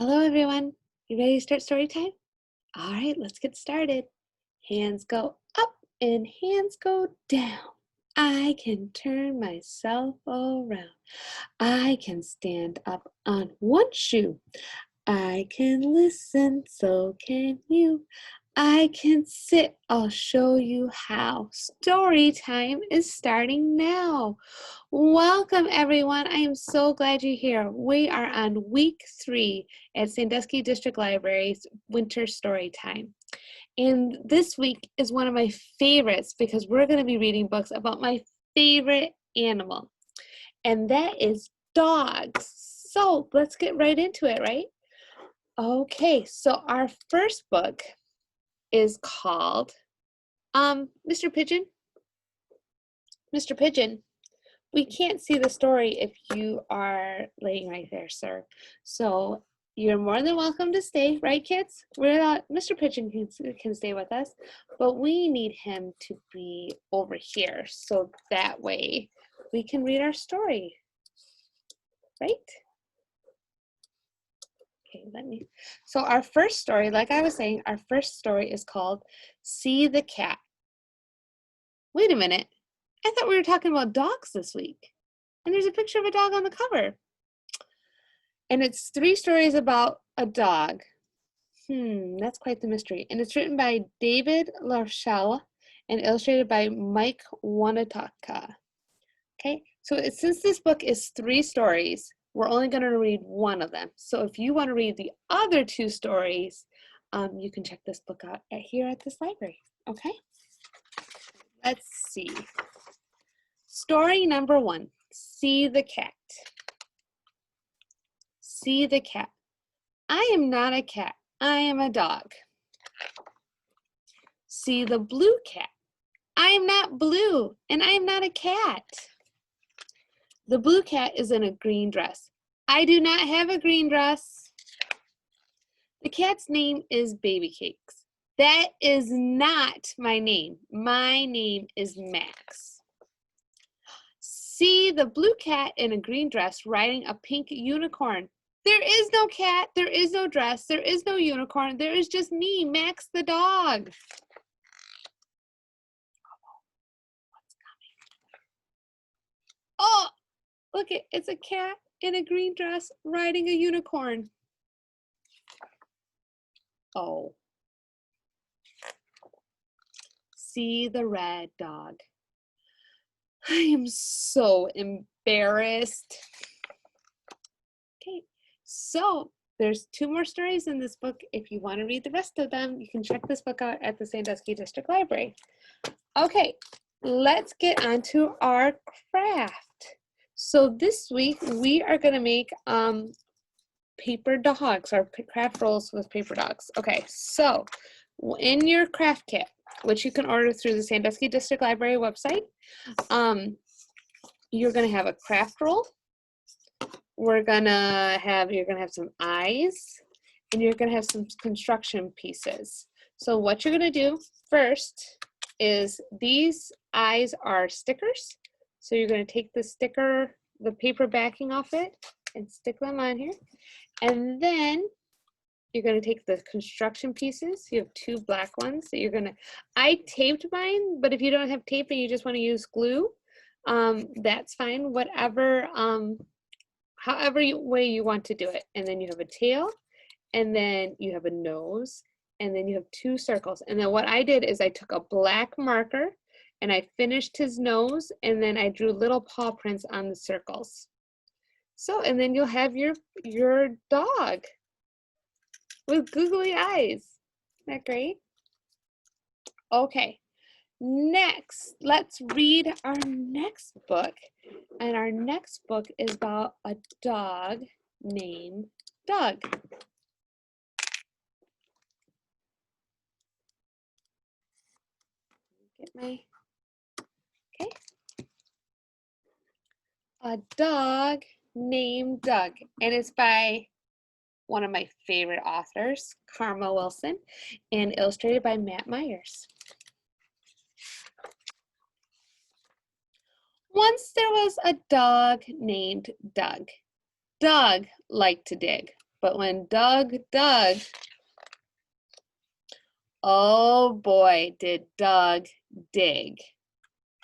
Hello, everyone. You ready to start story time? All right, let's get started. Hands go up and hands go down. I can turn myself around. I can stand up on one shoe. I can listen, so can you. I can sit, I'll show you how. Story time is starting now. Welcome, everyone. I am so glad you're here. We are on week 3 at Sandusky District Library's Winter Story Time. And this week is one of my favorites because we're going to be reading books about my favorite animal, and that is dogs. So let's get right into it, right? Okay, so our first book is called Mr. Pigeon. Mr. Pigeon, we can't see the story if you are laying right there, sir. So you're more than welcome to stay, right, kids? We're not, Mr. Pigeon can stay with us, but we need him to be over here so that way we can read our story, right? Okay, so our first story, like I was saying, our first story is called See the Cat. Wait a minute. I thought we were talking about dogs this week. And there's a picture of a dog on the cover. And it's 3 stories about a dog. That's quite the mystery. And it's written by David Larshall and illustrated by Mike Wanataka. Okay, so since this book is 3 stories, we're only going to read one of them. So if you want to read the other 2 stories, you can check this book out here at this library. Okay, let's see. Story number 1, See the Cat. See the cat. I am not a cat. I am a dog. See the blue cat. I am not blue, and I am not a cat. The blue cat is in a green dress. I do not have a green dress. The cat's name is Baby Cakes. That is not my name. My name is Max. See the blue cat in a green dress riding a pink unicorn. There is no cat, there is no dress, there is no unicorn, there is just me, Max the dog. What's coming? Oh, look, it's a cat in a green dress riding a unicorn. Oh. See the red dog. I am so embarrassed. Okay, so there's 2 more stories in this book. If you want to read the rest of them, you can check this book out at the Sandusky District Library. Okay, let's get on to our craft. So this week we are going to make paper dogs, or craft rolls with paper dogs. Okay, so in your craft kit, which you can order through the Sandusky District Library website, you're going to have a craft roll. You're gonna have some eyes, and you're gonna have some construction pieces. So what you're gonna do first is, these eyes are stickers. So you're gonna take the sticker, the paper backing off it, and stick them on here. And then you're gonna take the construction pieces. You have 2 black ones that you're gonna, I taped mine, but if you don't have tape and you just wanna use glue, that's fine, whatever, however way you want to do it. And then you have a tail, and then you have a nose, and then you have 2 circles. And then what I did is I took a black marker and I finished his nose, and then I drew little paw prints on the circles. So, and then you'll have your dog with googly eyes. Isn't that great? Okay. Next, let's read our next book. And our next book is about a dog named Doug. Okay. A dog named Doug. And it's by one of my favorite authors, Karma Wilson, and illustrated by Matt Myers. Once there was a dog named Doug. Doug liked to dig. But when Doug dug, oh boy, did Doug dig.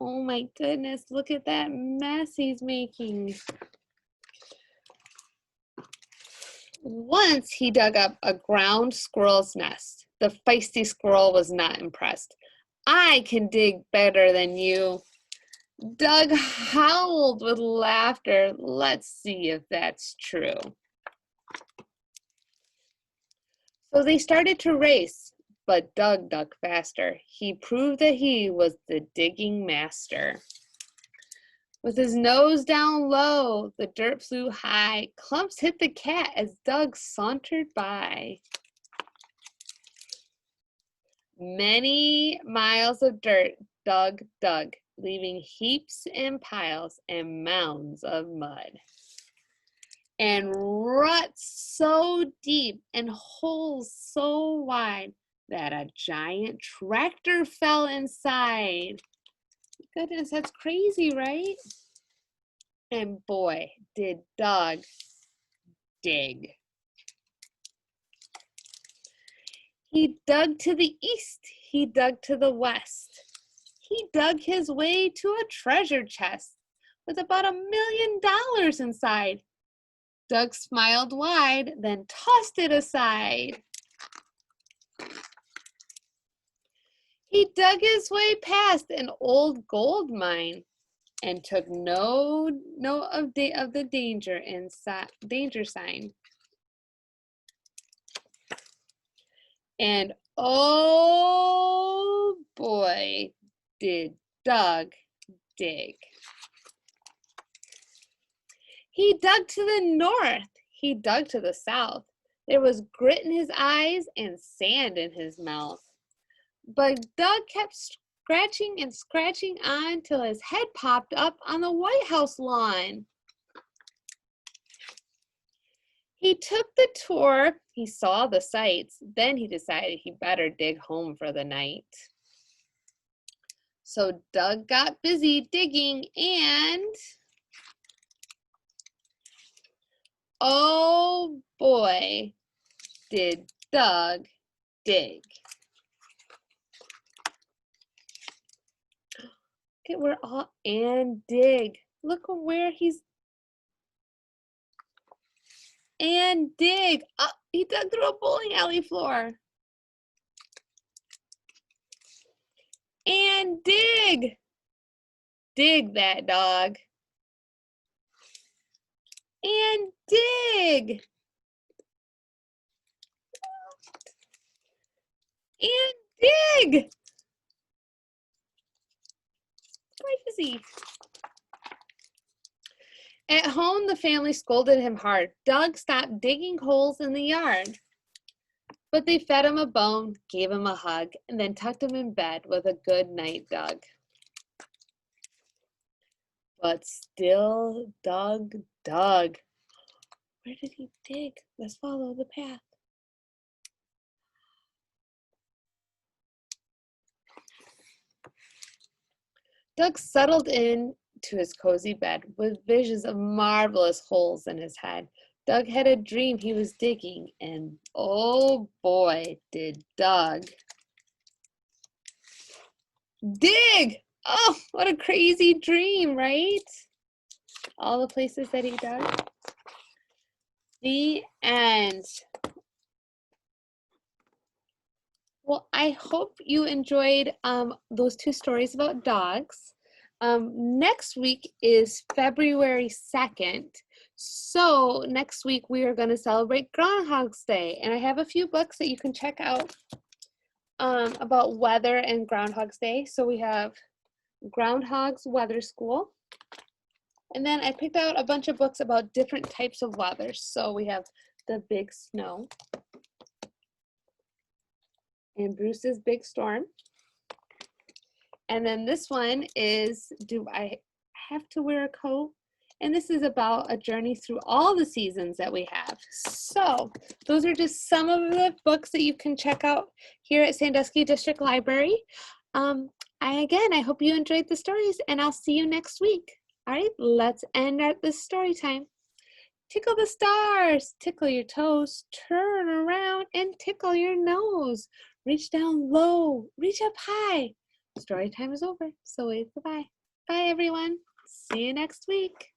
Oh my goodness, look at that mess he's making. Once he dug up a ground squirrel's nest. The feisty squirrel was not impressed. I can dig better than you. Doug howled with laughter. Let's see if that's true. So they started to race, but Doug dug faster. He proved that he was the digging master. With his nose down low, the dirt flew high. Clumps hit the cat as Doug sauntered by. Many miles of dirt Doug dug, leaving heaps and piles and mounds of mud. And ruts so deep and holes so wide that a giant tractor fell inside. Goodness, that's crazy, right? And boy, did Doug dig. He dug to the east, he dug to the west. He dug his way to a treasure chest with about $1 million inside. Doug smiled wide, then tossed it aside. He dug his way past an old gold mine and took no note of the danger sign. And oh boy, did Doug dig. He dug to the north, he dug to the south. There was grit in his eyes and sand in his mouth. But Doug kept scratching and scratching on till his head popped up on the White House lawn. He took the tour, he saw the sights, then he decided he better dig home for the night. So Doug got busy digging and oh boy, did Doug dig. Okay, we're all and dig. Look where he's and dig. Oh, he dug through a bowling alley floor. And dig. Dig that dog. And dig. And dig. Crazy. At home, the family scolded him hard. Doug stopped digging holes in the yard. But they fed him a bone, gave him a hug, and then tucked him in bed with a good night, Doug. But still Doug dug. Where did he dig? Let's follow the path. Doug settled in to his cozy bed with visions of marvelous holes in his head. Doug had a dream he was digging, and oh boy, did Doug dig! Oh, what a crazy dream, right? All the places that he dug. The end. Well, I hope you enjoyed those two stories about dogs. Next week is February 2nd. So next week we are going to celebrate Groundhog's Day. And I have a few books that you can check out about weather and Groundhog's Day. So we have Groundhog's Weather School. And then I picked out a bunch of books about different types of weather. So we have The Big Snow and Bruce's Big Storm. And then this one is, Do I Have to Wear a Coat? And this is about a journey through all the seasons that we have. So those are just some of the books that you can check out here at Sandusky District Library. I hope you enjoyed the stories, and I'll see you next week. All right, let's end at this story time. Tickle the stars, tickle your toes, turn around and tickle your nose. Reach down low, reach up high. Story time is over, so wave goodbye. Bye everyone. See you next week.